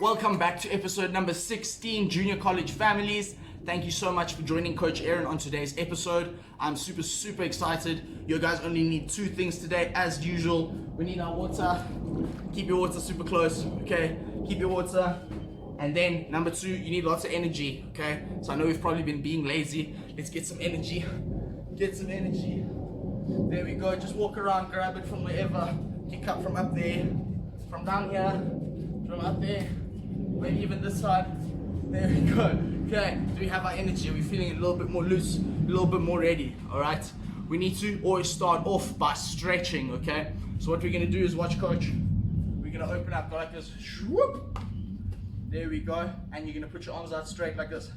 Welcome back to episode number 16, Junior College Families. Thank you so much for joining Coach Erin on today's episode. I'm super excited. You guys only need two things today, as usual. We need our water. Keep your water super close, okay? Keep your water. And then number two, you need lots of energy, okay? So I know we've probably been being lazy. Let's get some energy. Get some energy. There we go. Just walk around, grab it from wherever. Kick up from up there, from down here, from up there, maybe even this side. There we go. Okay, do we have our energy? Are we feeling a little bit more loose, a little bit more ready? All right. We need to always start off by stretching, okay? So what we're gonna do is watch Coach. We're gonna open up, go like this. Whoop. There we go. And you're gonna put your arms out straight like this.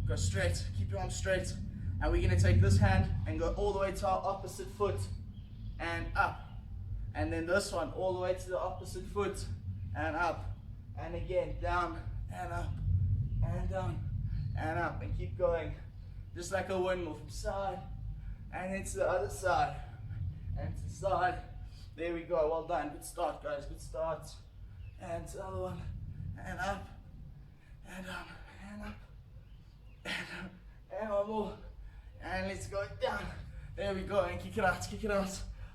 Go straight. Keep your arms straight. And we're gonna take this hand and go all the way to our opposite foot and up. And then this one all the way to the opposite foot and up. And again, down and up and down and up. And keep going. Just like a windmill from side and then to the other side and to the side. There we go. Well done. Good start, guys. Good start. And to the other one. And up and down and up and up. And one more. And let's go down. There we go. And kick it out. Kick it out.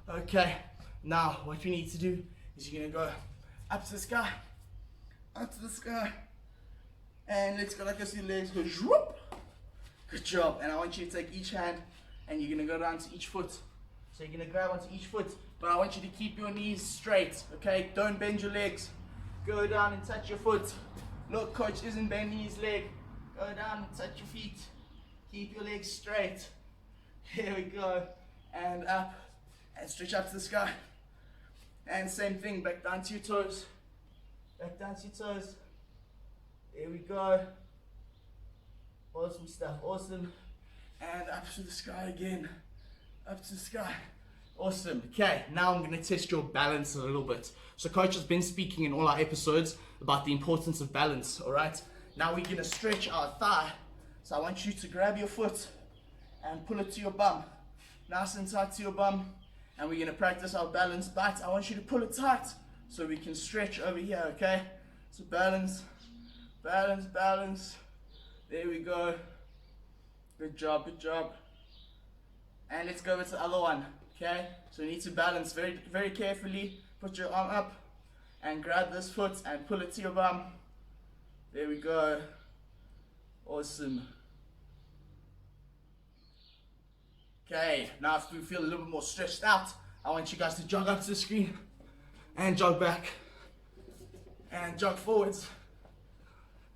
Okay. Now, what we need to do is you're going to go up to the sky. Up to the sky. And let's go like this. Your legs go. Whoop. Good job. And I want you to take each hand and you're going to go down to each foot. So you're going to grab onto each foot. But I want you to keep your knees straight. Okay? Don't bend your legs. Go down and touch your foot. Look, Coach isn't bending his leg. Go down and touch your feet. Keep your legs straight. Here we go. And up. And stretch up to the sky. And same thing, back down to your toes. Back down to your toes. There we go. Awesome stuff, awesome. And up to the sky again. Up to the sky. Awesome. Okay, now I'm going to test your balance a little bit. So Coach has been speaking in all our episodes about the importance of balance, alright? Now we're going to stretch our thigh. So I want you to grab your foot and pull it to your bum. Nice and tight to your bum. And we're going to practice our balance, but I want you to pull it tight so we can stretch over here, okay? So balance, balance, balance. There we go. Good job, good job. And let's go over to the other one, okay? So we need to balance very carefully. Put your arm up and grab this foot and pull it to your bum. There we go. Awesome. Okay, now if we feel a little bit more stretched out, I want you guys to jog up to the screen and jog back and jog forwards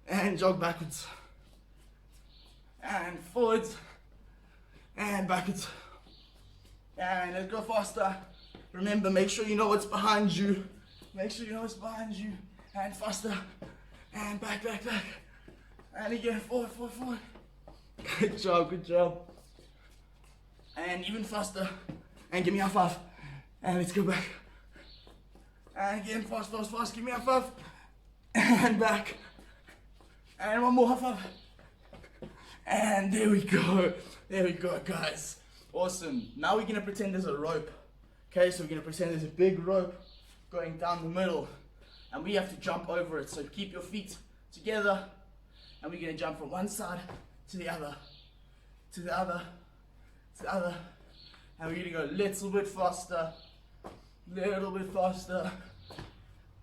and jog backwards and forwards and backwards. And let's go faster. Remember, make sure you know what's behind you. Make sure you know what's behind you. And faster. And back, back, back. And again, forward, forward, forward. Good job, good job. And even faster. And give me a five. And let's go back. And again, fast, fast, fast. Give me a five. And back. And one more high five. And there we go. There we go, guys. Awesome. Now we're going to pretend there's a rope. Okay, so we're going to pretend there's a big rope going down the middle. And we have to jump over it. So keep your feet together. And we're going to jump from one side to the other. To the other. To the other. And we're going to go a little bit faster. Little bit faster.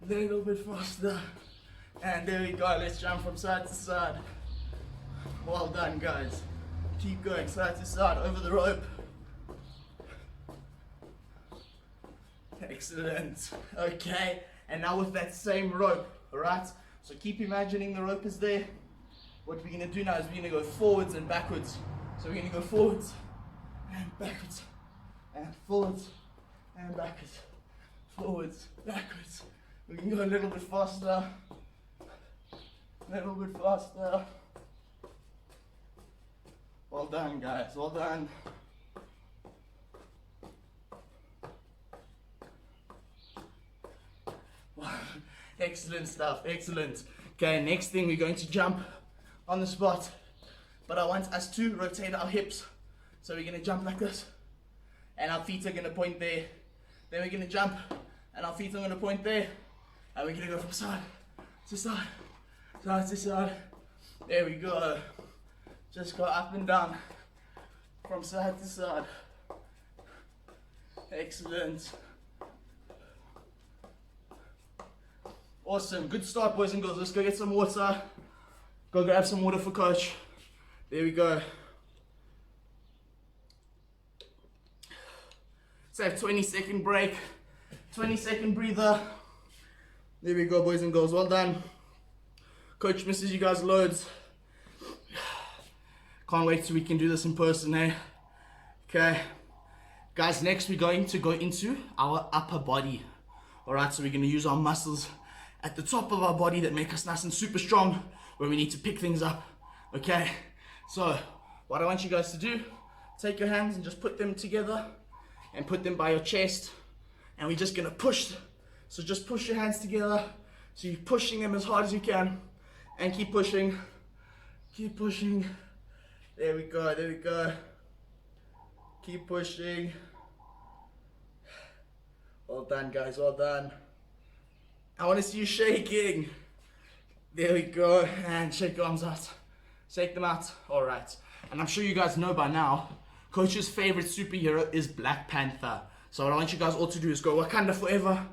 Little bit faster. And there we go. Let's jump from side to side. Well done, guys. Keep going side to side over the rope. Excellent. Okay, and now with that same rope, alright? So keep imagining the rope is there. What we're going to do now is we're going to go forwards and backwards. So we're going to go forwards and backwards and forwards and backwards. Forwards, backwards. We can go a little bit faster. A little bit faster. Well done, guys. Well done. Excellent stuff. Excellent. Okay, next thing we're going to jump on the spot. But I want us to rotate our hips. So we're going to jump like this. And our feet are going to point there. Then we're going to jump. And our feet are going to point there. And we're going to go from side to side Side to side. There we go. Just go up and down from side to side. Excellent. Awesome. Good start, boys and girls. Let's go get some water. Go grab some water for coach. There we go. Let's have 20-second break. 20-second breather. There we go, boys and girls. Well done. Coach misses you guys loads. Can't wait till we can do this in person, eh? Okay. Guys, next we're going to go into our upper body. Alright, so we're going to use our muscles at the top of our body that make us nice and super strong when we need to pick things up. Okay? So, what I want you guys to do, take your hands and just put them together and put them by your chest. And we're just going to push. So just push your hands together. So you're pushing them as hard as you can. And keep pushing. Keep pushing. There we go, there we go. Keep pushing. Well done, guys, well done. I want to see you shaking. There we go. And shake your arms out. Shake them out. Alright. And I'm sure you guys know by now, Coach's favorite superhero is Black Panther. So what I want you guys all to do is go Wakanda forever.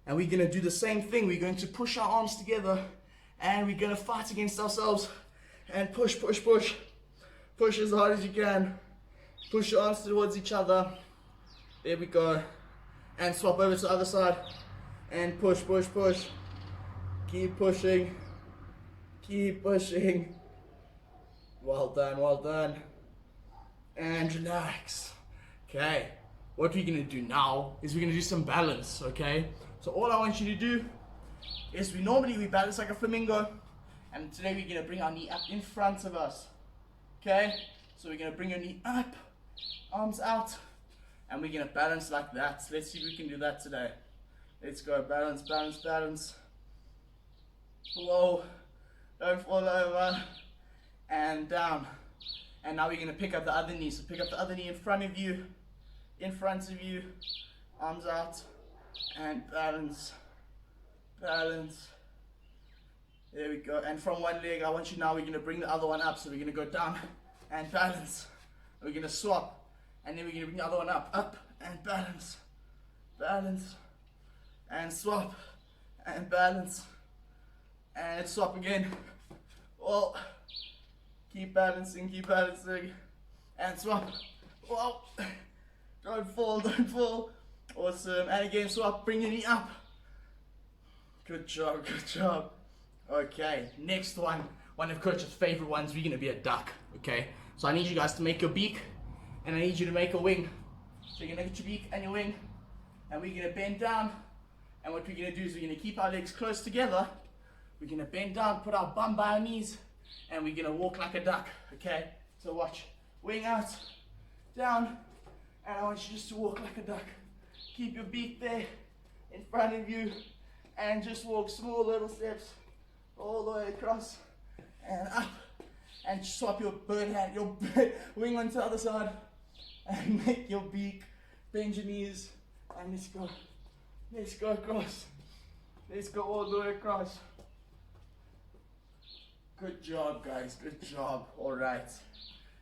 And we're going to do the same thing. We're going to push our arms together. And we're going to fight against ourselves. And push, push, push. Push as hard as you can. Push your arms towards each other. There we go. And swap over to the other side. And push, push, push. Keep pushing. Keep pushing. Well done, well done. And relax. Okay. What we're going to do now is we're going to do some balance, okay? So all I want you to do is we balance like a flamingo. And today we're going to bring our knee up in front of us. Okay? So we're going to bring your knee up, arms out, and we're going to balance like that. Let's see if we can do that today. Let's go. Balance, balance, balance. Whoa. Don't fall over. And down. And now we're going to pick up the other knee. So pick up the other knee in front of you. In front of you. Arms out. And balance. Balance. There we go. And from one leg, I want you now, we're going to bring the other one up. So we're going to go down and balance. We're going to swap. And then we're going to bring the other one up and balance. Balance. And swap. And balance. And swap again. Whoa. Keep balancing, and swap. Whoa. Don't fall, don't fall. Awesome. And again, swap, bring your knee up. Good job, good job. Okay, next one of Coach's favorite ones, we're gonna be a duck, okay? So I need you guys to make your beak, and I need you to make a wing. So you're gonna get your beak and your wing, and we're gonna bend down, and what we're gonna do is we're gonna keep our legs close together. We're gonna bend down, put our bum by our knees, and we're gonna walk like a duck, okay? So watch, wing out, down, and I want you just to walk like a duck. Keep your beak there in front of you, and just walk small little steps all the way across and up, and swap your bird hand, your wing onto the other side, and make your beak, bend your knees, and let's go across. Let's go all the way across. Good job, guys, good job. All right.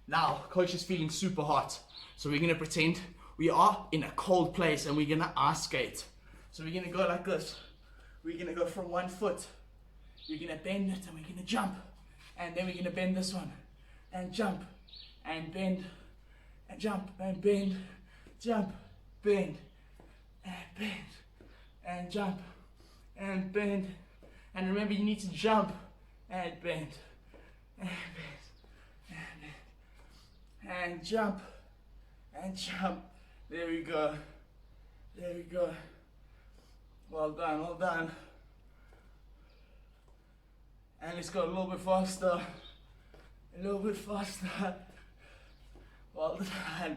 Now, Coach is feeling super hot. So we're going to pretend we are in a cold place and we're going to ice skate. So we're going to go like this. We're going to go from one foot. We're going to bend it and we're going to jump. And then we're going to bend this one. And jump. And bend. And jump. And bend. Jump. Bend. And bend. And jump. And bend. And remember, you need to jump. And bend, and bend, and bend, and jump, and jump. There we go. There we go. Well done, well done. And let's go a little bit faster. A little bit faster. Well done.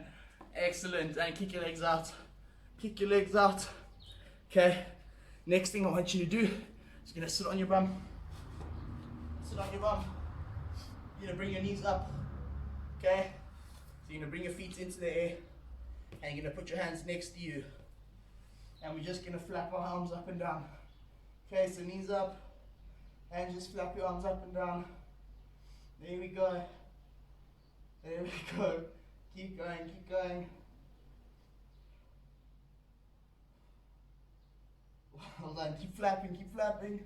Excellent. And kick your legs out. Kick your legs out. Okay. Next thing I want you to do is you're going to sit on your bum. Sit on your bum. You're going to bring your knees up. Okay? So you're going to bring your feet into the air. And you're going to put your hands next to you. And we're just going to flap our arms up and down. Okay, so knees up. And just flap your arms up and down. There we go. There we go. Keep going, keep going. Well done. Keep flapping, keep flapping.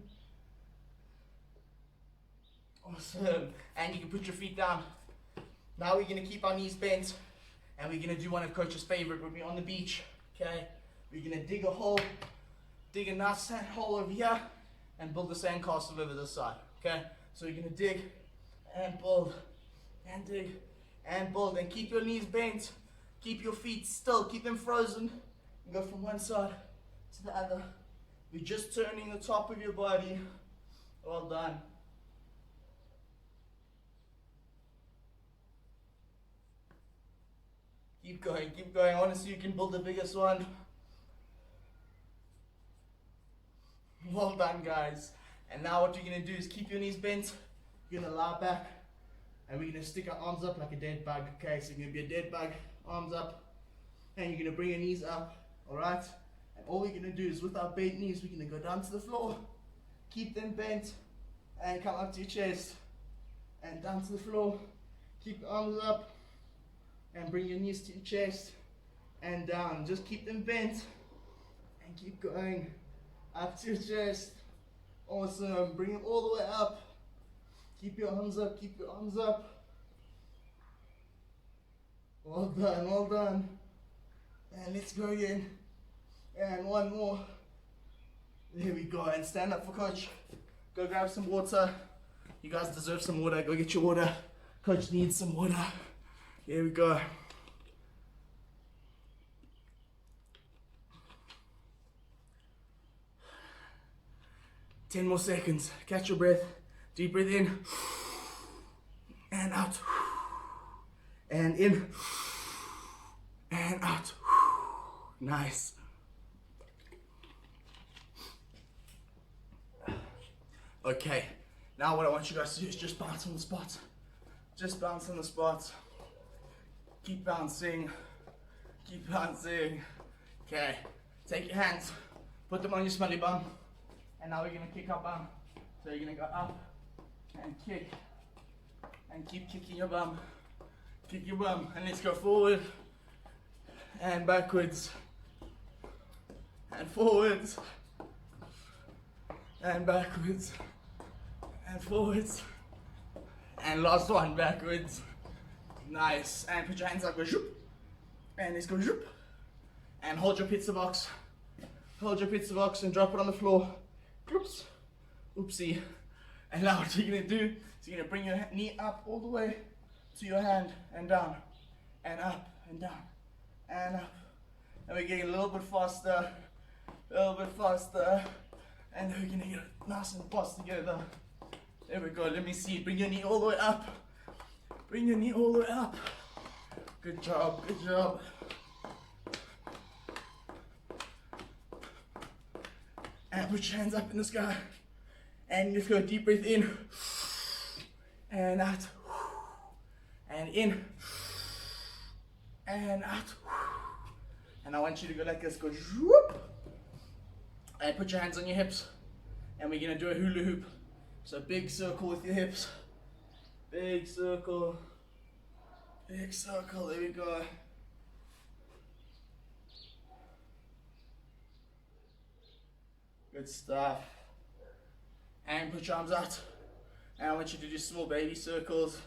Awesome. And you can put your feet down. Now we're going to keep our knees bent. And we're going to do one of Coach's favorite when we're on the beach. Okay? We're going to dig a hole. Dig a nice sand hole over here. And build a sandcastle over this side. Okay? So you're going to dig and build. And dig and build. And keep your knees bent. Keep your feet still. Keep them frozen. And go from one side to the other. We're just turning the top of your body. Well done. Keep going, keep going. I want to see you can build the biggest one. Well done, guys. And now what you're going to do is keep your knees bent. You're going to lie back. And we're going to stick our arms up like a dead bug. Okay, so you're going to be a dead bug. Arms up. And you're going to bring your knees up. Alright? And all we're going to do is with our bent knees, we're going to go down to the floor. Keep them bent. And come up to your chest. And down to the floor. Keep your arms up. And bring your knees to your chest and down. Just keep them bent and keep going up to your chest. Awesome. Bring them all the way up. Keep your arms up. Keep your arms up. Well done. Well done. And let's go again. And one more. There we go. And stand up for Coach. Go grab some water. You guys deserve some water. Go get your water. Coach needs some water. Here we go. Ten more seconds. Catch your breath. Deep breath in. And out. And in. And out. Nice. Okay. Now what I want you guys to do is just bounce on the spot. Just bounce on the spot. Keep bouncing, keep bouncing. Okay, take your hands, put them on your smelly bum, and now we're gonna kick our bum. So you're gonna go up and kick, and keep kicking your bum. Kick your bum, and let's go forward, and backwards, and forwards, and backwards, and forwards, and last one, backwards. Nice. And put your hands up, go zoop. And let's go zoop. And hold your pizza box. Hold your pizza box and drop it on the floor. Oops. Oopsie. And now what you're going to do is you're going to bring your knee up all the way to your hand and down. And up and down. And up. And we're getting a little bit faster. A little bit faster. And then we're going to get it nice and fast together. There we go. Let me see. Bring your knee all the way up. Bring your knee all the way up. Good job, good job. And put your hands up in the sky. And just go deep breath in. And out. And in. And out. And I want you to go like this. Go whoop. And put your hands on your hips. And we're going to do a hula hoop. So big circle with your hips. Big circle, there we go. Good stuff. And put your arms out. And I want you to do small baby circles.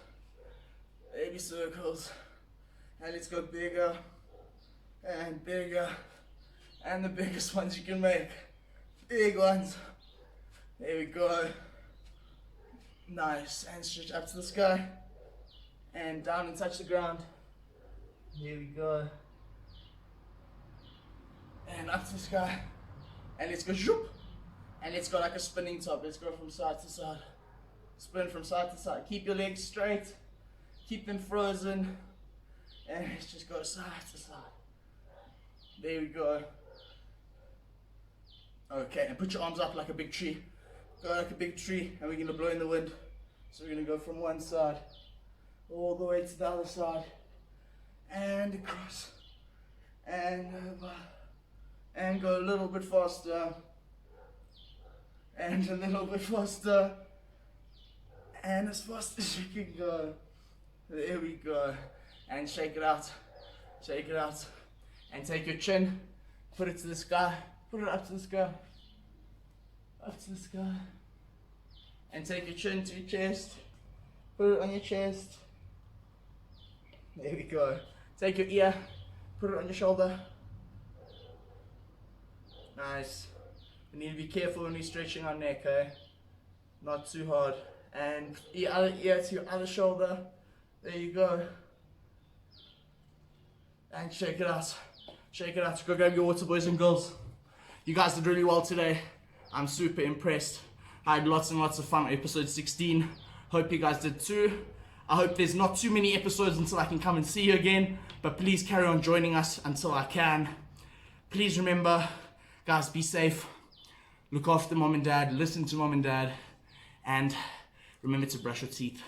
Baby circles. And let's go bigger and bigger. And the biggest ones you can make. Big ones. There we go. Nice. And stretch up to the sky. And down and touch the ground. Here we go. And up to the sky. And let's go zoop. And let's go like a spinning top. Let's go from side to side. Spin from side to side. Keep your legs straight. Keep them frozen. And let's just go side to side. There we go. Okay, and put your arms up like a big tree. Go like a big tree, and we're going to blow in the wind. So we're going to go from one side all the way to the other side, and across, and over, and go a little bit faster, and a little bit faster, And as fast as you can go. There we go. And shake it out. Shake it out. And take your chin, put it to the sky, put it up to the sky. Up to the sky. And take your chin to your chest. Put it on your chest. There we go. Take your ear, put it on your shoulder. Nice. We need to be careful when we're stretching our neck, eh? Not too hard. And your other ear to your other shoulder. There you go. And shake it out. Shake it out. Go grab your water, boys and girls. You guys did really well today. I'm super impressed. I had lots and lots of fun on episode 16. Hope you guys did too. I hope there's not too many episodes until I can come and see you again. But please carry on joining us until I can. Please remember, guys, be safe. Look after mom and dad. Listen to mom and dad. And remember to brush your teeth.